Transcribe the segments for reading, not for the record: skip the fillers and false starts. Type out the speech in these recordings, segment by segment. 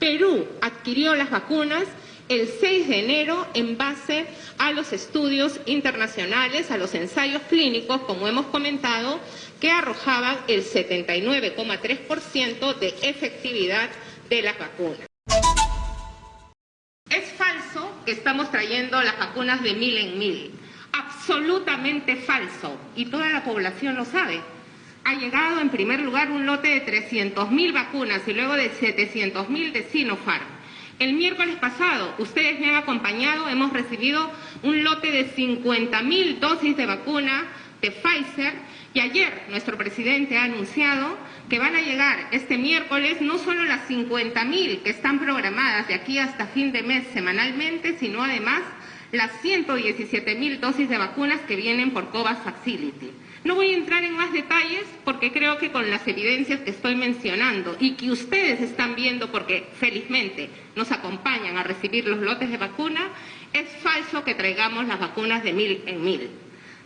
Perú adquirió las vacunas el 6 de enero en base a los estudios internacionales, a los ensayos clínicos, como hemos comentado, que arrojaban el 79,3% de efectividad de las vacunas. Es falso que estamos trayendo las vacunas de 1000 en 1000. Absolutamente falso. Y toda la población lo sabe. Ha llegado en primer lugar un lote de 300.000 vacunas y luego de 700.000 de Sinopharm. El miércoles pasado, ustedes me han acompañado, hemos recibido un lote de 50.000 dosis de vacuna de Pfizer y ayer nuestro presidente ha anunciado que van a llegar este miércoles no solo las 50.000 que están programadas de aquí hasta fin de mes semanalmente, sino además las 117.000 dosis de vacunas que vienen por COVAX Facility. No voy a entrar en más detalles porque creo que con las evidencias que estoy mencionando y que ustedes están viendo porque felizmente nos acompañan a recibir los lotes de vacuna, es falso que traigamos las vacunas de 1000 en 1000.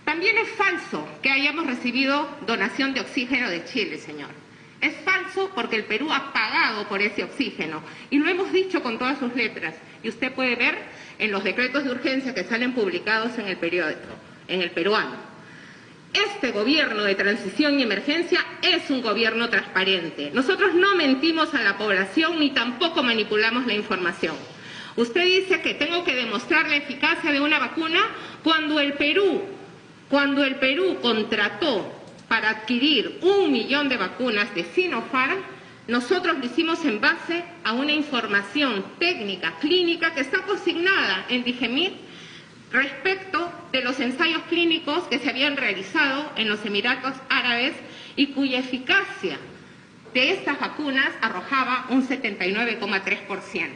También es falso que hayamos recibido donación de oxígeno de Chile, señor. Es falso porque el Perú ha pagado por ese oxígeno y lo hemos dicho con todas sus letras y usted puede ver en los decretos de urgencia que salen publicados en el periódico, en el peruano. Este gobierno de transición y emergencia es un gobierno transparente. Nosotros no mentimos a la población ni tampoco manipulamos la información. Usted dice que tengo que demostrar la eficacia de una vacuna cuando el Perú contrató para adquirir 1 millón de vacunas de Sinopharm, nosotros lo hicimos en base a una información técnica, clínica, que está consignada en DIGEMIT respecto de los ensayos clínicos que se habían realizado en los Emiratos Árabes y cuya eficacia de estas vacunas arrojaba un 79,3%.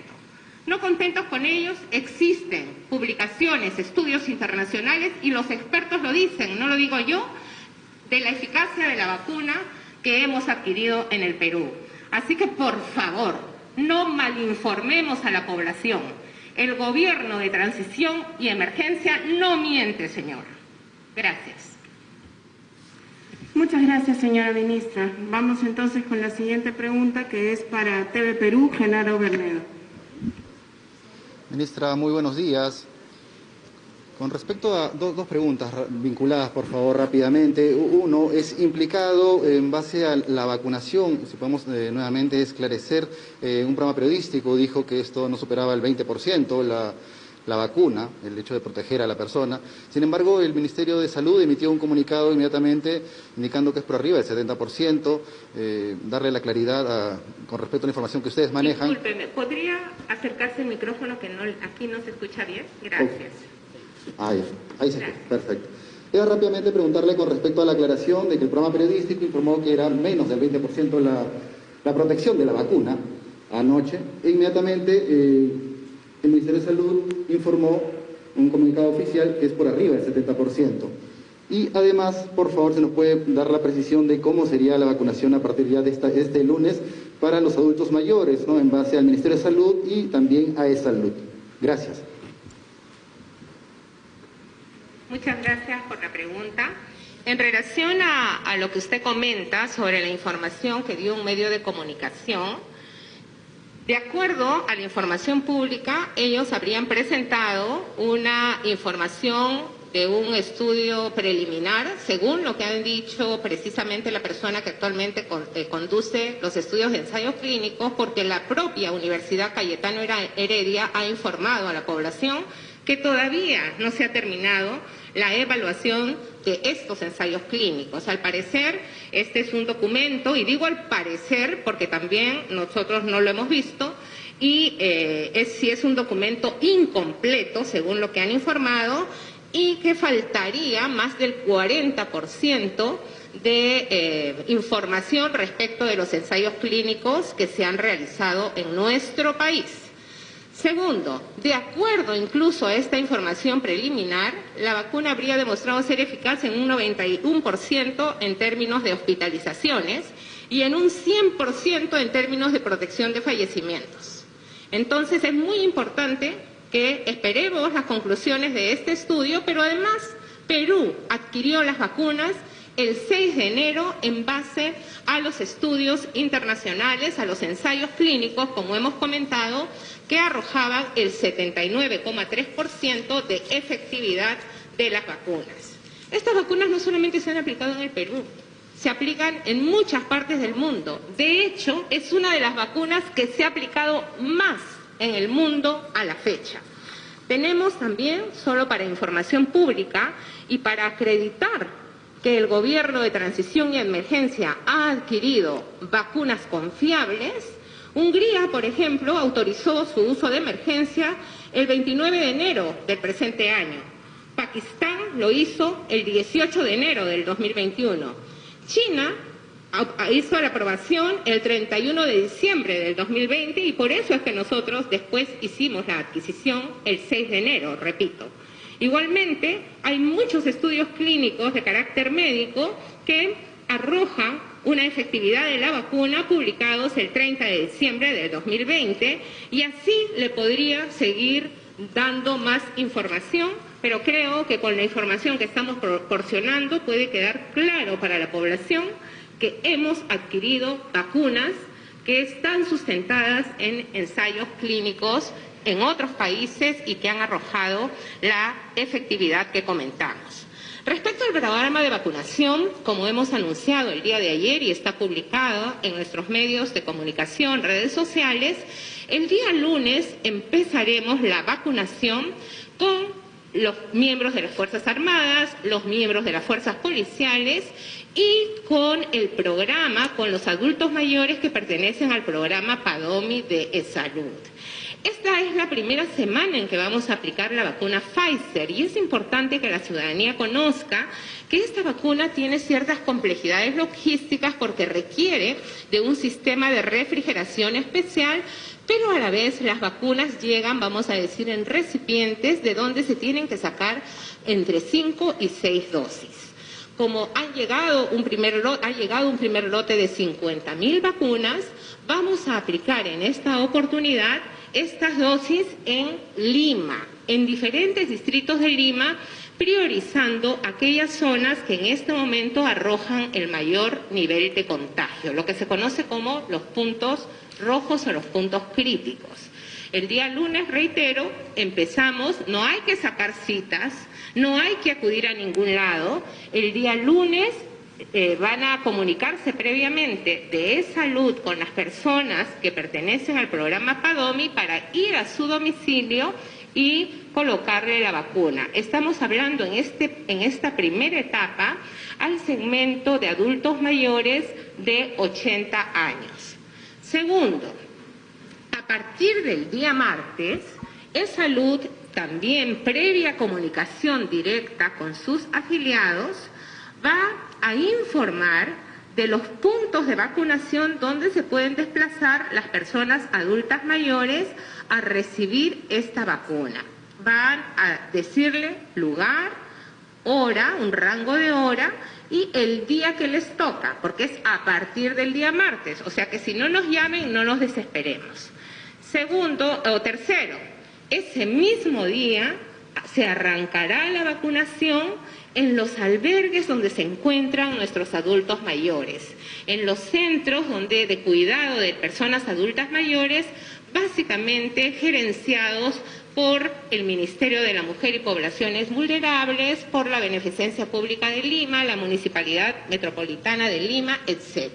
No contentos con ellos, existen publicaciones, estudios internacionales y los expertos lo dicen, no lo digo yo, de la eficacia de la vacuna que hemos adquirido en el Perú. Así que, por favor, no malinformemos a la población. El gobierno de transición y emergencia no miente, señor. Gracias. Muchas gracias, señora ministra. Vamos entonces con la siguiente pregunta, que es para TV Perú, Genaro Bernedo. Ministra, muy buenos días. Con respecto a dos preguntas vinculadas, por favor, rápidamente. Uno, es implicado en base a la vacunación, si podemos nuevamente esclarecer, un programa periodístico dijo que esto no superaba el 20%, la vacuna, el hecho de proteger a la persona. Sin embargo, el Ministerio de Salud emitió un comunicado inmediatamente indicando que es por arriba del 70%, darle la claridad con respecto a la información que ustedes manejan. Discúlpeme, ¿podría acercarse el micrófono que aquí no se escucha bien? Gracias. Okay. Ahí se escucha, perfecto. Quería rápidamente preguntarle con respecto a la aclaración de que el programa periodístico informó que era menos del 20% la protección de la vacuna anoche. E inmediatamente el Ministerio de Salud informó un comunicado oficial que es por arriba del 70%. Y además, por favor, se nos puede dar la precisión de cómo sería la vacunación a partir ya de este lunes para los adultos mayores, ¿no? En base al Ministerio de Salud y también a eSalud. Gracias. Muchas gracias por la pregunta. En relación a lo que usted comenta sobre la información que dio un medio de comunicación, de acuerdo a la información pública, ellos habrían presentado una información de un estudio preliminar, según lo que han dicho precisamente la persona que actualmente conduce los estudios de ensayos clínicos, porque la propia Universidad Cayetano Heredia ha informado a la población que todavía no se ha terminado la evaluación de estos ensayos clínicos. Al parecer, este es un documento, y digo al parecer porque también nosotros no lo hemos visto, y sí es un documento incompleto, según lo que han informado, y que faltaría más del 40% de información respecto de los ensayos clínicos que se han realizado en nuestro país. Segundo, de acuerdo incluso a esta información preliminar, la vacuna habría demostrado ser eficaz en un 91% en términos de hospitalizaciones y en un 100% en términos de protección de fallecimientos. Entonces es muy importante que esperemos las conclusiones de este estudio, pero además Perú adquirió las vacunas el 6 de enero en base a los estudios internacionales, a los ensayos clínicos, como hemos comentado, que arrojaban el 79,3% de efectividad de las vacunas. Estas vacunas no solamente se han aplicado en el Perú, se aplican en muchas partes del mundo. De hecho, es una de las vacunas que se ha aplicado más en el mundo a la fecha. Tenemos también, solo para información pública y para acreditar que el gobierno de transición y emergencia ha adquirido vacunas confiables, Hungría, por ejemplo, autorizó su uso de emergencia el 29 de enero del presente año. Pakistán lo hizo el 18 de enero del 2021. China hizo la aprobación el 31 de diciembre del 2020 y por eso es que nosotros después hicimos la adquisición el 6 de enero, repito. Igualmente, hay muchos estudios clínicos de carácter médico que arrojan una efectividad de la vacuna publicados el 30 de diciembre del 2020 y así le podría seguir dando más información, pero creo que con la información que estamos proporcionando puede quedar claro para la población que hemos adquirido vacunas que están sustentadas en ensayos clínicos en otros países y que han arrojado la efectividad que comentamos. Respecto al programa de vacunación, como hemos anunciado el día de ayer y está publicado en nuestros medios de comunicación, redes sociales, el día lunes empezaremos la vacunación con los miembros de las Fuerzas Armadas, los miembros de las Fuerzas Policiales y con el programa, con los adultos mayores que pertenecen al programa PADOMI de Salud. Esta es la primera semana en que vamos a aplicar la vacuna Pfizer y es importante que la ciudadanía conozca que esta vacuna tiene ciertas complejidades logísticas porque requiere de un sistema de refrigeración especial, pero a la vez las vacunas llegan, vamos a decir, en recipientes de donde se tienen que sacar entre 5 y 6 dosis. Como ha llegado un primer lote de 50.000 vacunas, vamos a aplicar en esta oportunidad estas dosis en Lima, en diferentes distritos de Lima, priorizando aquellas zonas que en este momento arrojan el mayor nivel de contagio, lo que se conoce como los puntos rojos o los puntos críticos. El día lunes, reitero, empezamos, no hay que sacar citas, no hay que acudir a ningún lado. El día lunes van a comunicarse previamente de salud con las personas que pertenecen al programa PADOMI para ir a su domicilio y colocarle la vacuna. Estamos hablando en esta primera etapa al segmento de adultos mayores de 80 años. Segundo, a partir del día martes, salud, también previa comunicación directa con sus afiliados, va a informar de los puntos de vacunación donde se pueden desplazar las personas adultas mayores a recibir esta vacuna. Van a decirle lugar, hora, un rango de hora y el día que les toca, porque es a partir del día martes, o sea que si no nos llamen no nos desesperemos. Tercero, ese mismo día se arrancará la vacunación en los albergues donde se encuentran nuestros adultos mayores, en los centros de cuidado de personas adultas mayores, básicamente gerenciados por el Ministerio de la Mujer y Poblaciones Vulnerables, por la Beneficencia Pública de Lima, la Municipalidad Metropolitana de Lima, etc.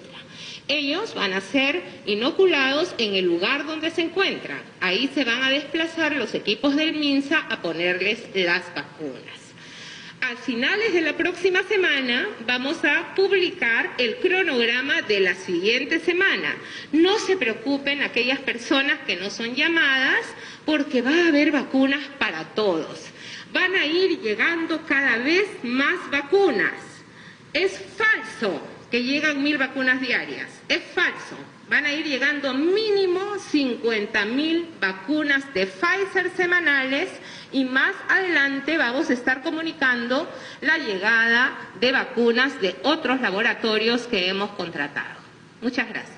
Ellos van a ser inoculados en el lugar donde se encuentran. Ahí se van a desplazar los equipos del MINSA a ponerles las vacunas. A finales de la próxima semana vamos a publicar el cronograma de la siguiente semana. No se preocupen aquellas personas que no son llamadas porque va a haber vacunas para todos. Van a ir llegando cada vez más vacunas. Es falso que llegan 1.000 vacunas diarias. Es falso. Van a ir llegando mínimo 50.000 vacunas de Pfizer semanales y más adelante vamos a estar comunicando la llegada de vacunas de otros laboratorios que hemos contratado. Muchas gracias.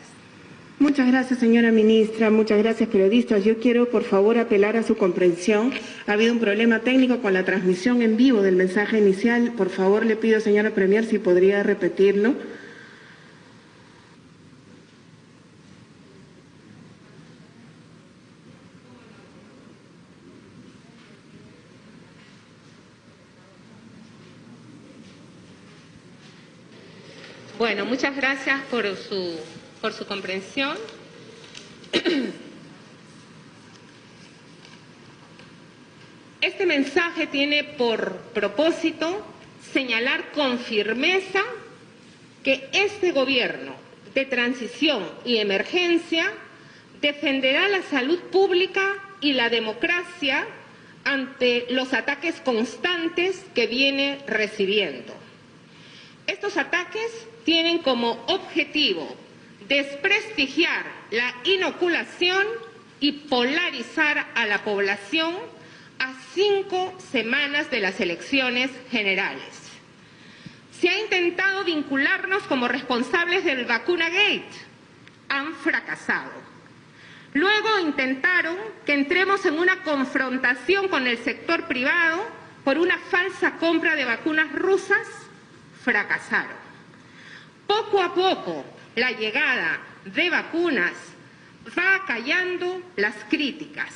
Muchas gracias, señora ministra. Muchas gracias, periodistas. Yo quiero, por favor, apelar a su comprensión. Ha habido un problema técnico con la transmisión en vivo del mensaje inicial. Por favor, le pido, señora Premier, si podría repetirlo. Bueno, muchas gracias por su comprensión. Este mensaje tiene por propósito señalar con firmeza que este gobierno de transición y emergencia defenderá la salud pública y la democracia ante los ataques constantes que viene recibiendo. Estos ataques tienen como objetivo desprestigiar la inoculación y polarizar a la población a 5 semanas de las elecciones generales. Se ha intentado vincularnos como responsables del Vacunagate. Han fracasado. Luego intentaron que entremos en una confrontación con el sector privado por una falsa compra de vacunas rusas. Fracasaron. Poco a poco, la llegada de vacunas va acallando las críticas.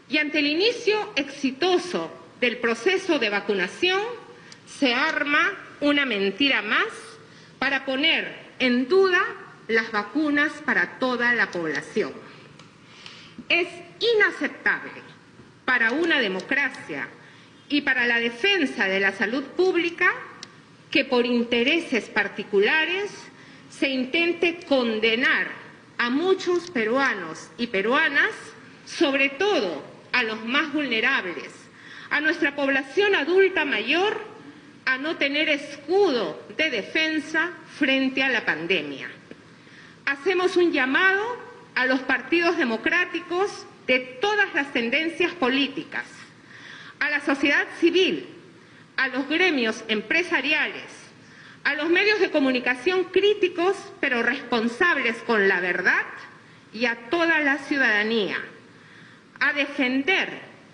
Y ante el inicio exitoso del proceso de vacunación, se arma una mentira más para poner en duda las vacunas para toda la población. Es inaceptable para una democracia y para la defensa de la salud pública que por intereses particulares se intente condenar a muchos peruanos y peruanas, sobre todo a los más vulnerables, a nuestra población adulta mayor, a no tener escudo de defensa frente a la pandemia. Hacemos un llamado a los partidos democráticos de todas las tendencias políticas, a la sociedad civil, a los gremios empresariales, a los medios de comunicación críticos pero responsables con la verdad y a toda la ciudadanía, a defender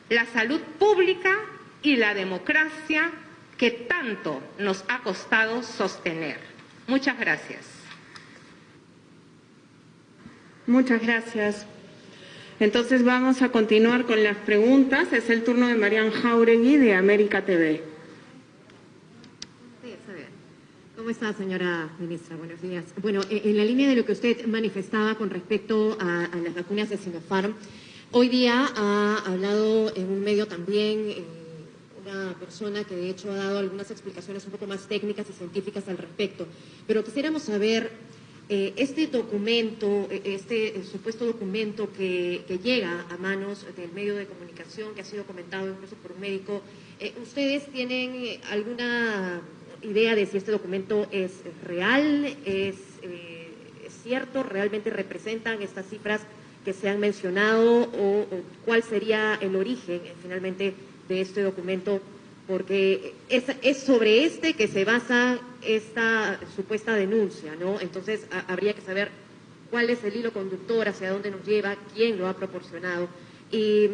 la salud pública y la democracia que tanto nos ha costado sostener. Muchas gracias. Muchas gracias. Entonces vamos a continuar con las preguntas. Es el turno de Marian Jauregui de América TV. ¿Cómo está, señora ministra? Buenos días. Bueno, en la línea de lo que usted manifestaba con respecto a las vacunas de Sinopharm, hoy día ha hablado en un medio también una persona que de hecho ha dado algunas explicaciones un poco más técnicas y científicas al respecto. Pero quisiéramos saber, este documento, este supuesto documento que llega a manos del medio de comunicación, que ha sido comentado incluso por un médico, ¿ustedes tienen alguna idea de si este documento es real, es cierto, realmente representan estas cifras que se han mencionado o cuál sería el origen finalmente de este documento? Porque es sobre este que se basa esta supuesta denuncia, ¿no? Entonces habría que saber cuál es el hilo conductor, hacia dónde nos lleva, quién lo ha proporcionado. Y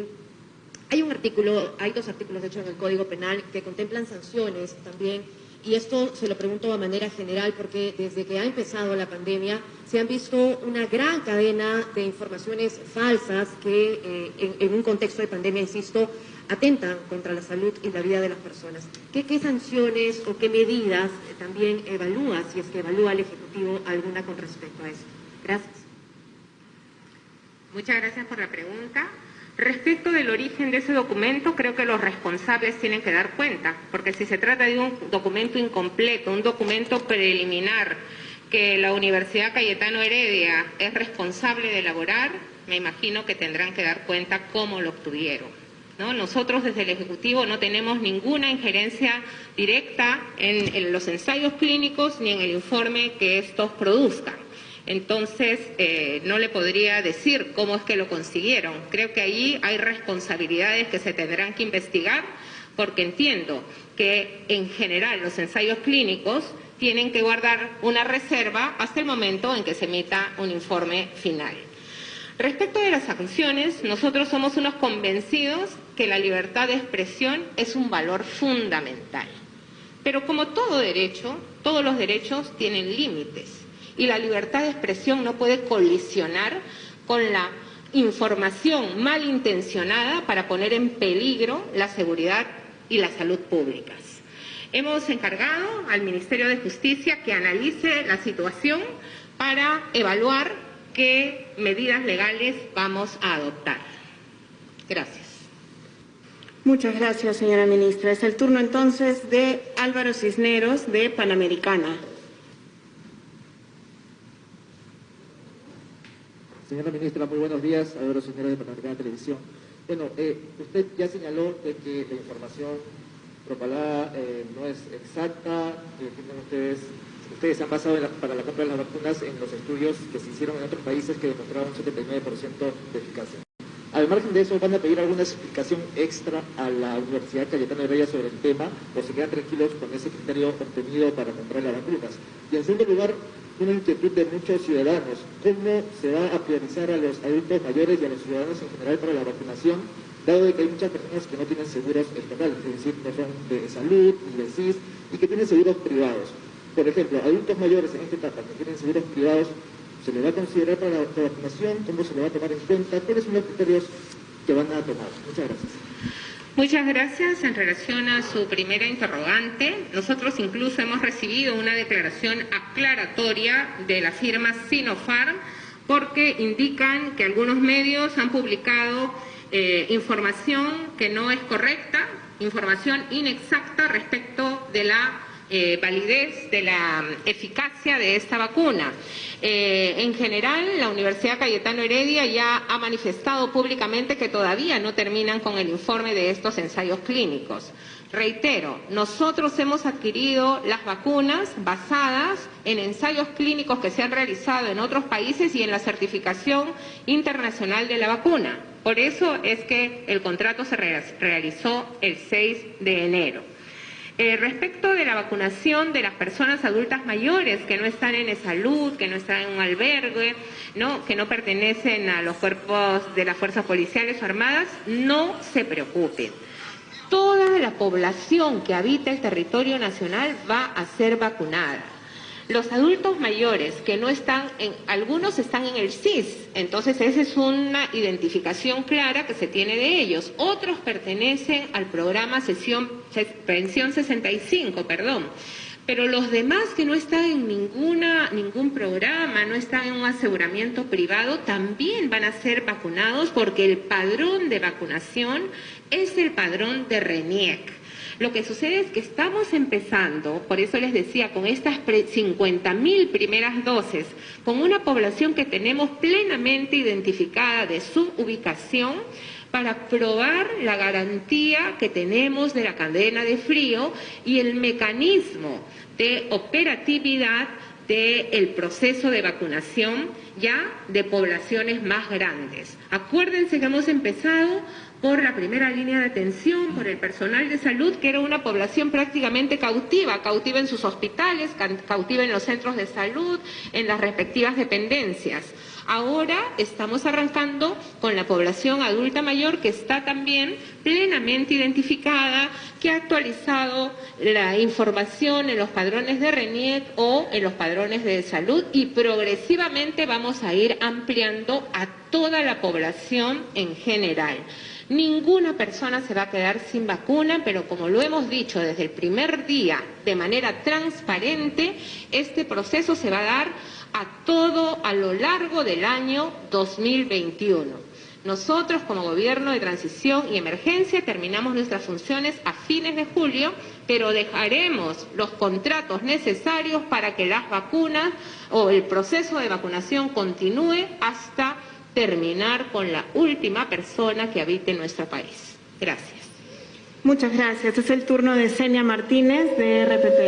hay un artículo, hay 2 artículos de hecho en el Código Penal que contemplan sanciones también. Y esto se lo pregunto a manera general porque desde que ha empezado la pandemia se han visto una gran cadena de informaciones falsas que en un contexto de pandemia, insisto, atentan contra la salud y la vida de las personas. ¿Qué sanciones o qué medidas también evalúa, si es que evalúa el Ejecutivo alguna con respecto a eso? Gracias. Muchas gracias por la pregunta. Respecto del origen de ese documento, creo que los responsables tienen que dar cuenta, porque si se trata de un documento incompleto, un documento preliminar que la Universidad Cayetano Heredia es responsable de elaborar, me imagino que tendrán que dar cuenta cómo lo obtuvieron, ¿no? Nosotros desde el Ejecutivo no tenemos ninguna injerencia directa en los ensayos clínicos ni en el informe que estos produzcan. Entonces, no le podría decir cómo es que lo consiguieron. Creo que ahí hay responsabilidades que se tendrán que investigar, porque entiendo que en general los ensayos clínicos tienen que guardar una reserva hasta el momento en que se emita un informe final. Respecto de las sanciones, nosotros somos unos convencidos que la libertad de expresión es un valor fundamental. Pero como todo derecho, todos los derechos tienen límites y la libertad de expresión no puede colisionar con la información malintencionada para poner en peligro la seguridad y la salud públicas. Hemos encargado al Ministerio de Justicia que analice la situación para evaluar qué medidas legales vamos a adoptar. Gracias. Muchas gracias, señora ministra. Es el turno entonces de Álvaro Cisneros, de Panamericana. Señora ministra, muy buenos días. Álvaro Cisneros, de Panamericana Televisión. Bueno, usted ya señaló de que la información propalada no es exacta, ustedes se han basado para la compra de las vacunas en los estudios que se hicieron en otros países que demostraron un 79% de eficacia. Al margen de eso, ¿van a pedir alguna explicación extra a la Universidad Cayetano Heredia sobre el tema o se quedan tranquilos con ese criterio obtenido para comprar las vacunas? Y en segundo lugar, una inquietud de muchos ciudadanos, ¿cómo se va a priorizar a los adultos mayores y a los ciudadanos en general para la vacunación, dado de que hay muchas personas que no tienen seguros estatales, es decir, no son de salud ni de SIS, y que tienen seguros privados? Por ejemplo, adultos mayores en esta etapa que tienen seguros privados, ¿se le va a considerar para la vacunación? ¿Cómo se le va a tomar en cuenta? ¿Cuáles son los criterios que van a tomar? Muchas gracias. Muchas gracias. En relación a su primera interrogante, nosotros incluso hemos recibido una declaración aclaratoria de la firma Sinopharm porque indican que algunos medios han publicado información que no es correcta, información inexacta respecto de la validez, de la eficacia de esta vacuna. En general, la Universidad Cayetano Heredia ya ha manifestado públicamente que todavía no terminan con el informe de estos ensayos clínicos. Reitero, nosotros hemos adquirido las vacunas basadas en ensayos clínicos que se han realizado en otros países y en la certificación internacional de la vacuna. Por eso es que el contrato se realizó el 6 de enero. Respecto de la vacunación de las personas adultas mayores que no están en salud, que no están en un albergue, que no pertenecen a los cuerpos de las fuerzas policiales o armadas, no se preocupen. Toda la población que habita el territorio nacional va a ser vacunada. Los adultos mayores que no están algunos están en el SIS, entonces esa es una identificación clara que se tiene de ellos. Otros pertenecen al programa Pensión 65, pero los demás que no están en ningún programa, no están en un aseguramiento privado, también van a ser vacunados porque el padrón de vacunación es el padrón de RENIEC. Lo que sucede es que estamos empezando, por eso les decía, con estas 50.000 primeras dosis, con una población que tenemos plenamente identificada de su ubicación, para probar la garantía que tenemos de la cadena de frío y el mecanismo de operatividad del proceso de vacunación ya de poblaciones más grandes. Acuérdense que hemos empezado por la primera línea de atención, por el personal de salud, que era una población prácticamente cautiva en sus hospitales, cautiva en los centros de salud, en las respectivas dependencias. Ahora estamos arrancando con la población adulta mayor que está también plenamente identificada, que ha actualizado la información en los padrones de RENIEC o en los padrones de salud y progresivamente vamos a ir ampliando a toda la población en general. Ninguna persona se va a quedar sin vacuna, pero como lo hemos dicho desde el primer día, de manera transparente, este proceso se va a dar a lo largo del año 2021. Nosotros, como Gobierno de Transición y Emergencia, terminamos nuestras funciones a fines de julio, pero dejaremos los contratos necesarios para que las vacunas o el proceso de vacunación continúe hasta terminar con la última persona que habite en nuestro país. Gracias. Muchas gracias. Es el turno de Senia Martínez, de RPP.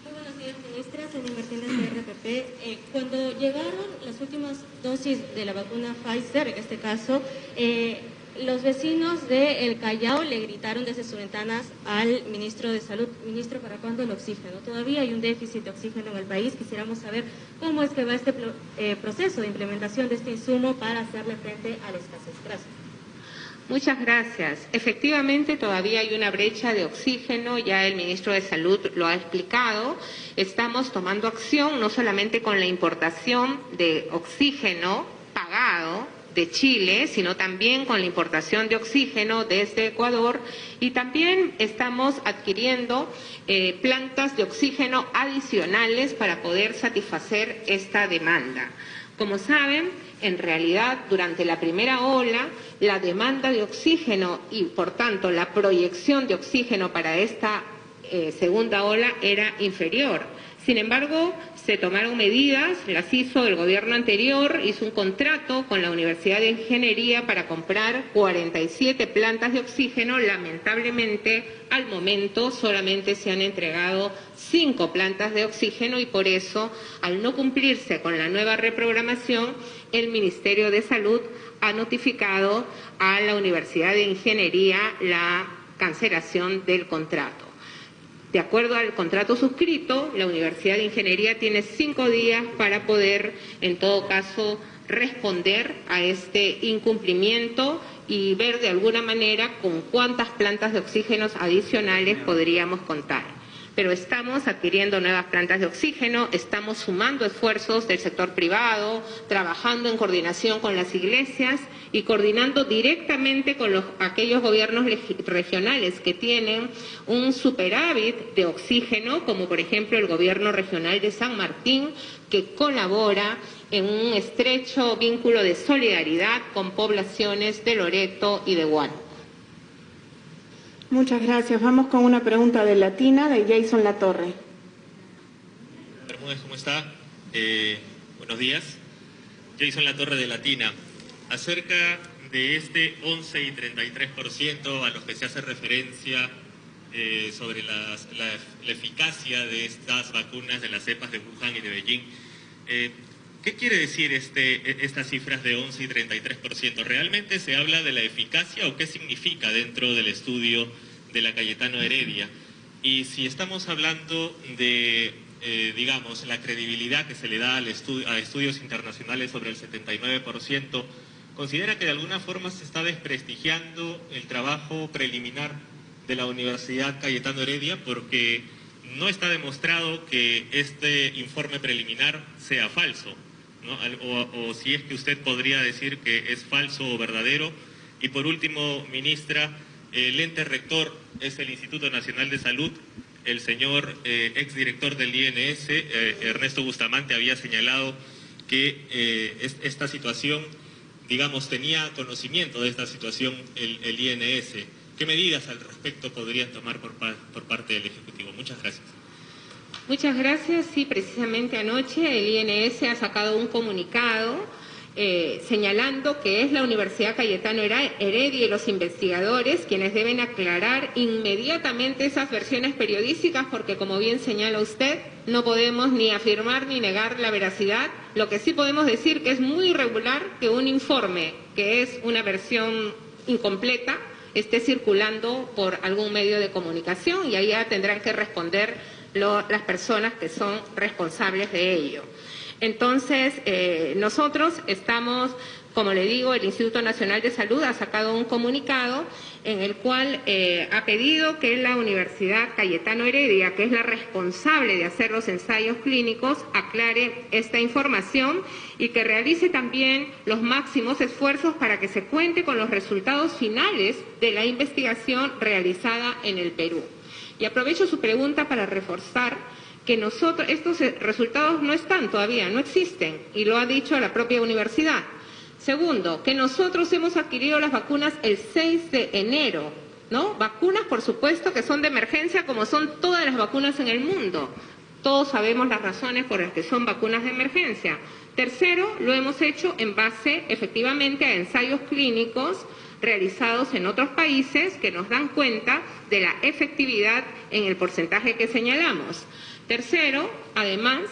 Muy buenos días, ministra. Senia Martínez, de RPP. Cuando llegaron las últimas dosis de la vacuna Pfizer, en este caso, los vecinos de El Callao le gritaron desde sus ventanas al ministro de Salud: ministro, ¿para cuándo el oxígeno? Todavía hay un déficit de oxígeno en el país. Quisiéramos saber cómo es que va este proceso de implementación de este insumo para hacerle frente a la escasez. Gracias. Muchas gracias. Efectivamente, todavía hay una brecha de oxígeno, ya el ministro de Salud lo ha explicado. Estamos tomando acción no solamente con la importación de oxígeno pagado de Chile, sino también con la importación de oxígeno desde Ecuador, y también estamos adquiriendo plantas de oxígeno adicionales para poder satisfacer esta demanda. Como saben, en realidad, durante la primera ola, la demanda de oxígeno y, por tanto, la proyección de oxígeno para esta segunda ola era inferior. Sin embargo, se tomaron medidas, las hizo el gobierno anterior, hizo un contrato con la Universidad de Ingeniería para comprar 47 plantas de oxígeno. Lamentablemente, al momento solamente se han entregado 5 plantas de oxígeno y por eso, al no cumplirse con la nueva reprogramación, el Ministerio de Salud ha notificado a la Universidad de Ingeniería la cancelación del contrato. De acuerdo al contrato suscrito, la Universidad de Ingeniería tiene 5 días para poder, en todo caso, responder a este incumplimiento y ver de alguna manera con cuántas plantas de oxígeno adicionales podríamos contar. Pero estamos adquiriendo nuevas plantas de oxígeno, estamos sumando esfuerzos del sector privado, trabajando en coordinación con las iglesias y coordinando directamente con aquellos gobiernos regionales que tienen un superávit de oxígeno, como por ejemplo el gobierno regional de San Martín, que colabora en un estrecho vínculo de solidaridad con poblaciones de Loreto y de Huánuco. Muchas gracias. Vamos con una pregunta de Latina, de Jason Latorre. ¿Cómo está? Buenos días. Jason Latorre de Latina. Acerca de este 11 y 33% a los que se hace referencia sobre la eficacia de estas vacunas de las cepas de Wuhan y de Beijing, ¿qué quiere decir estas cifras de 11 y 33%? ¿Realmente se habla de la eficacia o qué significa dentro del estudio de la Cayetano Heredia? Y si estamos hablando de, digamos, la credibilidad que se le da a estudios internacionales sobre el 79%, ¿considera que de alguna forma se está desprestigiando el trabajo preliminar de la Universidad Cayetano Heredia? Porque no está demostrado que este informe preliminar sea falso, ¿no? O si es que usted podría decir que es falso o verdadero. Y por último, ministra, el ente rector es el Instituto Nacional de Salud. El señor exdirector del INS, Ernesto Bustamante, había señalado que esta situación, digamos, tenía conocimiento de esta situación el INS. ¿Qué medidas al respecto podrían tomar por parte del Ejecutivo? Muchas gracias. Muchas gracias. Sí, precisamente anoche el INS ha sacado un comunicado señalando que es la Universidad Cayetano Heredia y los investigadores quienes deben aclarar inmediatamente esas versiones periodísticas, porque como bien señala usted, no podemos ni afirmar ni negar la veracidad. Lo que sí podemos decir que es muy irregular que un informe que es una versión incompleta esté circulando por algún medio de comunicación, y ahí ya tendrán que responder las personas que son responsables de ello. Entonces, nosotros estamos, como le digo, el Instituto Nacional de Salud ha sacado un comunicado en el cual ha pedido que la Universidad Cayetano Heredia, que es la responsable de hacer los ensayos clínicos, aclare esta información y que realice también los máximos esfuerzos para que se cuente con los resultados finales de la investigación realizada en el Perú. Y aprovecho su pregunta para reforzar que estos resultados no están todavía, no existen, y lo ha dicho la propia universidad. Segundo, que nosotros hemos adquirido las vacunas el 6 de enero, ¿no? Vacunas, por supuesto, que son de emergencia, como son todas las vacunas en el mundo. Todos sabemos las razones por las que son vacunas de emergencia. Tercero, lo hemos hecho en base, efectivamente, a ensayos clínicos realizados en otros países que nos dan cuenta de la efectividad en el porcentaje que señalamos. Tercero, además,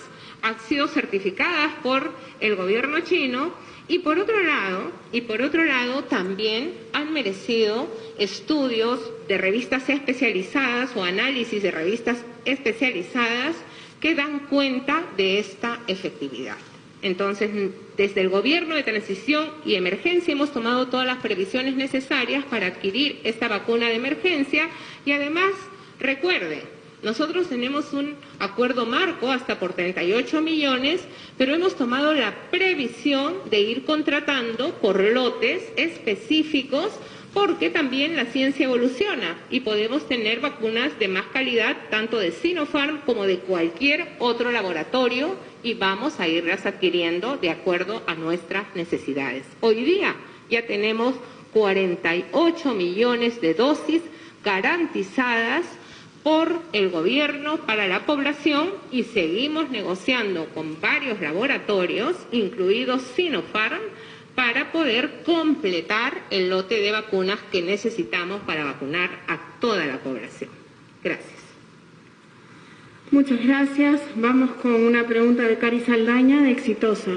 han sido certificadas por el gobierno chino Y por otro lado, también han merecido estudios de revistas especializadas o análisis de revistas especializadas que dan cuenta de esta efectividad. Entonces, desde el Gobierno de Transición y Emergencia hemos tomado todas las previsiones necesarias para adquirir esta vacuna de emergencia y además, recuerden, nosotros tenemos un acuerdo marco hasta por 38 millones, pero hemos tomado la previsión de ir contratando por lotes específicos porque también la ciencia evoluciona y podemos tener vacunas de más calidad, tanto de Sinopharm como de cualquier otro laboratorio, y vamos a irlas adquiriendo de acuerdo a nuestras necesidades. Hoy día ya tenemos 48 millones de dosis garantizadas por el gobierno para la población y seguimos negociando con varios laboratorios, incluidos Sinopharm, para poder completar el lote de vacunas que necesitamos para vacunar a toda la población. Gracias. Muchas gracias. Vamos con una pregunta de Cari Saldaña, de Exitosa.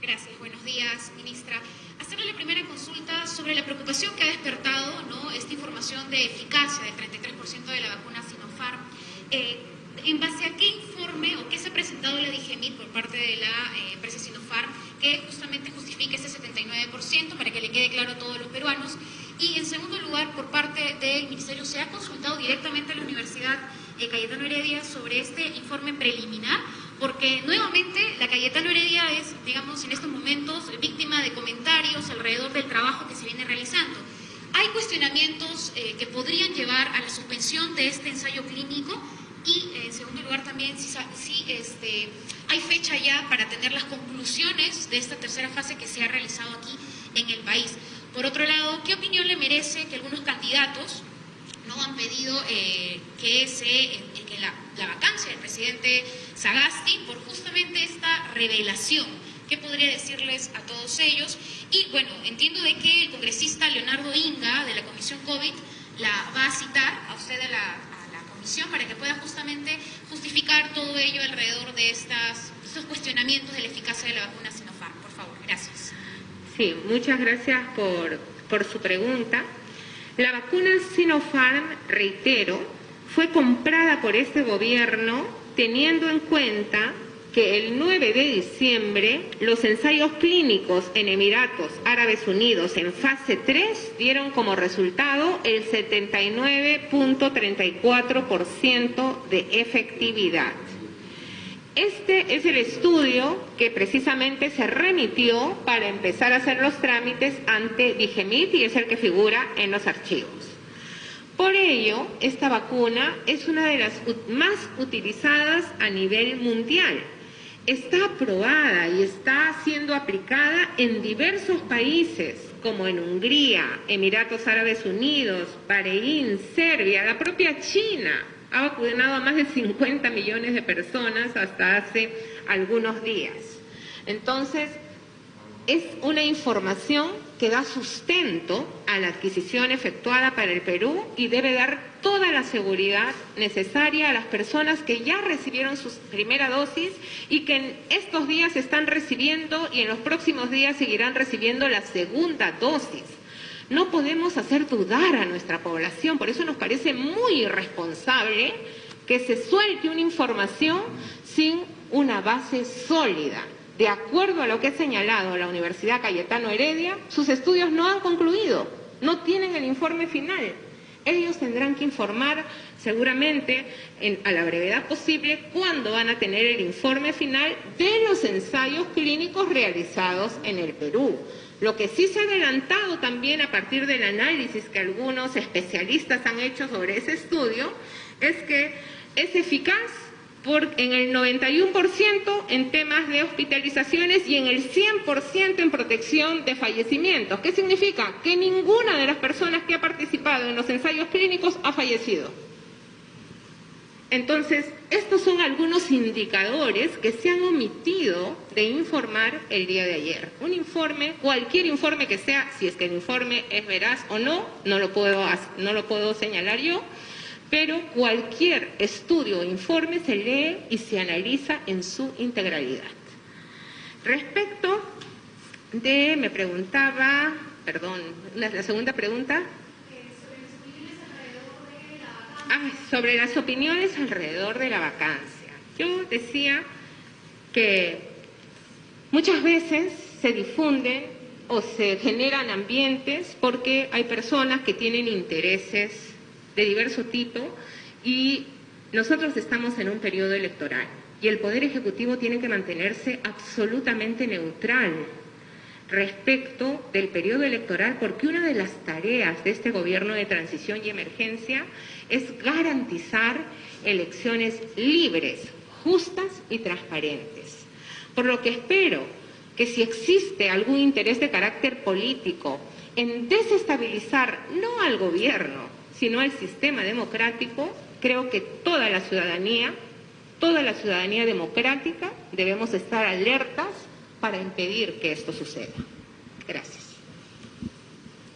Gracias. Buenos días, ministra. Hacerle la primera consulta sobre la preocupación que ha despertado, ¿no?, esta información de eficacia del 33% de la vacuna Sinopharm. ¿En base a qué informe o qué se ha presentado la DIGEMIT por parte de la empresa Sinopharm que justamente justifique ese 79% para que le quede claro a todos los peruanos? Y en segundo lugar, por parte del Ministerio, ¿se ha consultado directamente a la Universidad Cayetano Heredia sobre este informe preliminar? Porque nuevamente la Cayetano Heredia es, digamos, en estos momentos víctima de comentarios alrededor del trabajo que se viene realizando. Hay cuestionamientos que podrían llevar a la suspensión de este ensayo clínico y, en segundo lugar, también si hay fecha ya para tener las conclusiones de esta tercera fase que se ha realizado aquí en el país. Por otro lado, ¿qué opinión le merece que algunos candidatos no han pedido que la vacancia del presidente Sagasti por justamente esta revelación? ¿Qué podría decirles a todos ellos? Y bueno, entiendo de que el congresista Leonardo Inga de la Comisión COVID la va a citar a usted a la comisión para que pueda justamente justificar todo ello alrededor de estos cuestionamientos de la eficacia de la vacuna Sinopharm. Por favor, gracias. Sí, muchas gracias por su pregunta. La vacuna Sinopharm, reitero, fue comprada por este gobierno teniendo en cuenta que el 9 de diciembre los ensayos clínicos en Emiratos Árabes Unidos en fase 3 dieron como resultado el 79.34% de efectividad. Este es el estudio que precisamente se remitió para empezar a hacer los trámites ante DIGEMIT y es el que figura en los archivos. Por ello, esta vacuna es una de las más utilizadas a nivel mundial. Está aprobada y está siendo aplicada en diversos países, como en Hungría, Emiratos Árabes Unidos, Bahrein, Serbia, la propia China. Ha vacunado a más de 50 millones de personas hasta hace algunos días. Entonces, es una información que da sustento a la adquisición efectuada para el Perú y debe dar toda la seguridad necesaria a las personas que ya recibieron su primera dosis y que en estos días están recibiendo y en los próximos días seguirán recibiendo la segunda dosis. No podemos hacer dudar a nuestra población, por eso nos parece muy irresponsable que se suelte una información sin una base sólida. De acuerdo a lo que ha señalado la Universidad Cayetano Heredia, sus estudios no han concluido, no tienen el informe final. Ellos tendrán que informar seguramente a la brevedad posible cuándo van a tener el informe final de los ensayos clínicos realizados en el Perú. Lo que sí se ha adelantado también a partir del análisis que algunos especialistas han hecho sobre ese estudio es que es eficaz en el 91% en temas de hospitalizaciones y en el 100% en protección de fallecimientos. ¿Qué significa? Que ninguna de las personas que ha participado en los ensayos clínicos ha fallecido. Entonces, estos son algunos indicadores que se han omitido de informar el día de ayer. Un informe, cualquier informe que sea, si es que el informe es veraz o no, no lo puedo señalar yo, pero cualquier estudio o informe se lee y se analiza en su integralidad. Respecto de, me preguntaba, perdón, la segunda pregunta. Sobre las opiniones alrededor de la vacancia. Yo decía que muchas veces se difunden o se generan ambientes porque hay personas que tienen intereses de diverso tipo y nosotros estamos en un periodo electoral y el Poder Ejecutivo tiene que mantenerse absolutamente neutral respecto del periodo electoral, porque una de las tareas de este gobierno de transición y emergencia es garantizar elecciones libres, justas y transparentes. Por lo que espero que si existe algún interés de carácter político en desestabilizar no al gobierno, sino al sistema democrático, creo que toda la ciudadanía democrática debemos estar alertas para impedir que esto suceda. Gracias.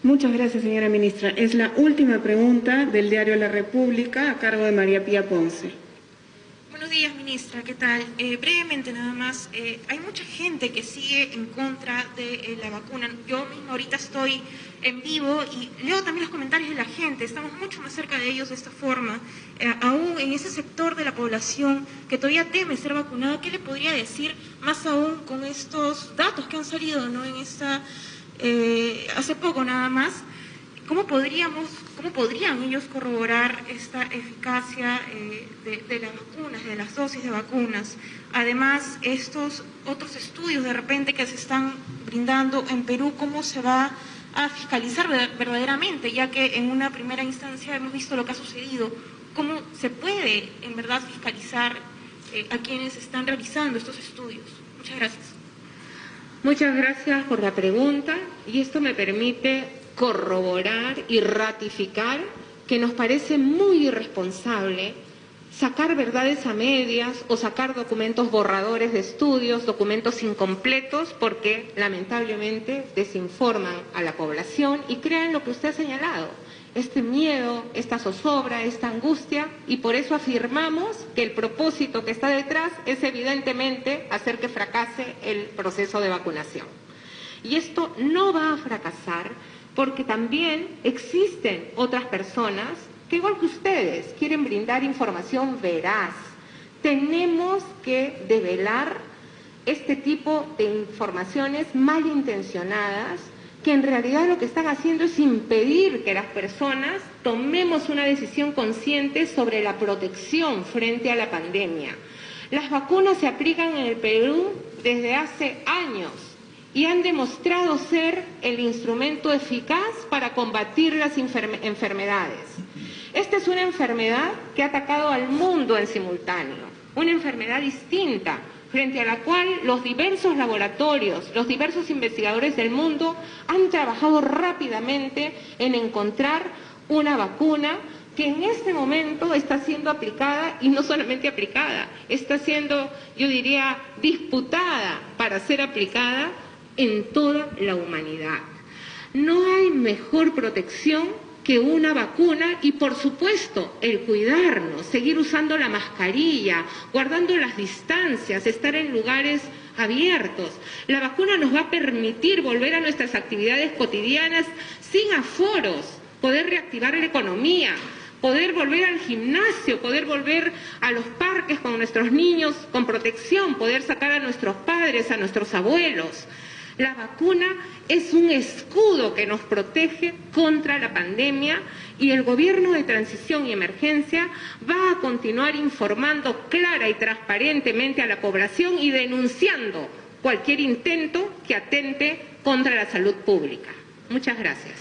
Muchas gracias, señora ministra. Es la última pregunta del diario La República, a cargo de María Pía Ponce. Buenos días, ministra. ¿Qué tal? Brevemente nada más, hay mucha gente que sigue en contra de la vacuna. Yo misma ahorita estoy en vivo y leo también los comentarios de la gente. Estamos mucho más cerca de ellos de esta forma. Aún en ese sector de la población que todavía teme ser vacunada, ¿qué le podría decir más aún con estos datos que han salido, ¿no? En esta, hace poco nada más? ¿Cómo podrían ellos corroborar esta eficacia de las vacunas, de las dosis de vacunas? Además, estos otros estudios de repente que se están brindando en Perú, ¿cómo se va a fiscalizar verdaderamente? Ya que en una primera instancia hemos visto lo que ha sucedido. ¿Cómo se puede en verdad fiscalizar a quienes están realizando estos estudios? Muchas gracias. Muchas gracias por la pregunta y esto me permite corroborar y ratificar que nos parece muy irresponsable sacar verdades a medias o sacar documentos borradores de estudios, documentos incompletos, porque lamentablemente desinforman a la población y crean lo que usted ha señalado, este miedo, esta zozobra, esta angustia, y por eso afirmamos que el propósito que está detrás es evidentemente hacer que fracase el proceso de vacunación. Y esto no va a fracasar porque también existen otras personas que, igual que ustedes, quieren brindar información veraz. Tenemos que develar este tipo de informaciones malintencionadas que en realidad lo que están haciendo es impedir que las personas tomemos una decisión consciente sobre la protección frente a la pandemia. Las vacunas se aplican en el Perú desde hace años y han demostrado ser el instrumento eficaz para combatir las enfermedades. Esta es una enfermedad que ha atacado al mundo en simultáneo, una enfermedad distinta, frente a la cual los diversos laboratorios, los diversos investigadores del mundo han trabajado rápidamente en encontrar una vacuna que en este momento está siendo aplicada, y no solamente aplicada, está siendo, yo diría, disputada para ser aplicada en toda la humanidad. No hay mejor protección que una vacuna y, por supuesto, el cuidarnos, seguir usando la mascarilla, guardando las distancias, estar en lugares abiertos. La vacuna nos va a permitir volver a nuestras actividades cotidianas sin aforos, poder reactivar la economía, poder volver al gimnasio, poder volver a los parques con nuestros niños con protección, poder sacar a nuestros padres, a nuestros abuelos. La vacuna es un escudo que nos protege contra la pandemia y el gobierno de transición y emergencia va a continuar informando clara y transparentemente a la población y denunciando cualquier intento que atente contra la salud pública. Muchas gracias.